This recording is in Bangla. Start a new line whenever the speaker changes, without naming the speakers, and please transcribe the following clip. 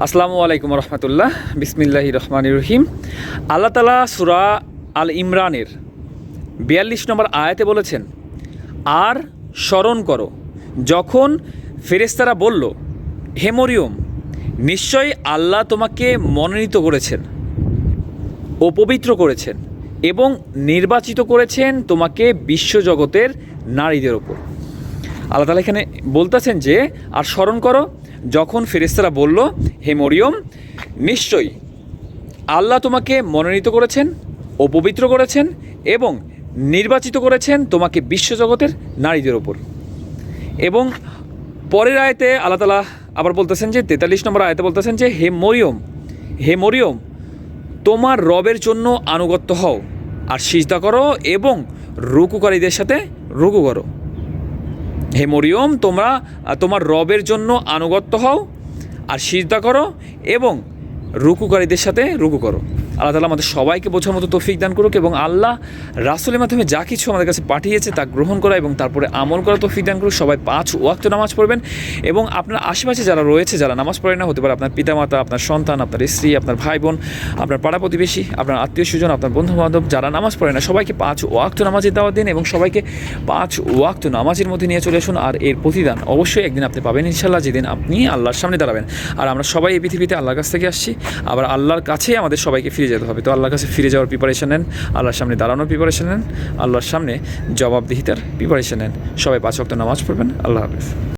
আসসালামু আলাইকুম রহমতুল্লাহ। বিসমিল্লাহির রহমানির রহিম। আল্লাহ তাআলা সূরা আল ইমরানের ৪২ নম্বর আয়াতে বলেছেন, আর স্মরণ করো যখন ফেরেশতারা বলল, হে মরিয়ম, নিশ্চয়ই আল্লাহ তোমাকে মনোনীত করেছেন ও পবিত্র করেছেন এবং নির্বাচিত করেছেন তোমাকে বিশ্বজগতের নারীদের ওপর। আল্লাহ তাআলা এখানে বলতেছেন যে আর স্মরণ করো যখন ফেরেশতারা বলল, হে মরিয়ম, নিশ্চয়ই আল্লাহ তোমাকে মনোনীত করেছেন ও পবিত্র করেছেন এবং নির্বাচিত করেছেন তোমাকে বিশ্বজগতের নারীদের ওপর। এবং পরের আয়াতে আল্লাহ তাআলা আবার বলতেছেন যে ৪৩ নম্বর আয়াতে বলতেছেন যে হে মরিয়ম, তোমার রবের জন্য আনুগত্য হও আর সিজদা করো এবং রুকুকারীদের সাথে রুকু করো। হে মরিয়ম, তোমরা তোমার রবের জন্য আনুগত্য হও আর সিজদা করো এবং রুকুকারীদের সাথে রুকু করো। আল্লাহ তাআলা আমাদের সবাইকে বোঝার মতো তৌফিক দান করুক এবং আল্লাহ রাসূলের মাধ্যমে যা কিছু আমাদের কাছে পাঠিয়েছে তা গ্রহণ করা এবং তারপরে আমল করা তৌফিক দান করুক। সবাই ৫ ওয়াক্ত নামাজ পড়বেন এবং আপনার আশেপাশে যারা রয়েছে, যারা নামাজ পড়ে না, হতে পারে আপনার পিতামাতা, আপনার সন্তান, আপনার স্ত্রী, আপনার ভাই বোন, আপনার পাড়া প্রতিবেশী, আপনার আত্মীয় স্বজন, আপনার বন্ধুবান্ধব যারা নামাজ পড়ে না, সবাইকে ৫ ওয়াক্ত নামাজের দাওয়াত দিন এবং সবাইকে ৫ ওয়াক্ত নামাজের মধ্যে নিয়ে চলে আসুন। আর এর প্রতিদান অবশ্যই একদিন আপনি পাবেন ইনশাআল্লাহ, যেদিন আপনি আল্লাহর সামনে দাঁড়াবেন। আর আমরা সবাই এই পৃথিবীতে আল্লাহর কাছ থেকে আসছি, আবার আল্লাহর কাছেই আমাদের সবাইকে ফিরে যেতে হবে। তো আল্লাহর কাছে ফিরে যাওয়ার প্রিপারেশন নেন, আল্লাহর সামনে দাঁড়ানোর প্রিপারেশন নেন, আল্লাহর সামনে জবাবদিহিতার প্রিপারেশন নেন। সবাই ৫ ওয়াক্ত নামাজ পড়বেন। আল্লাহ হাফেজ।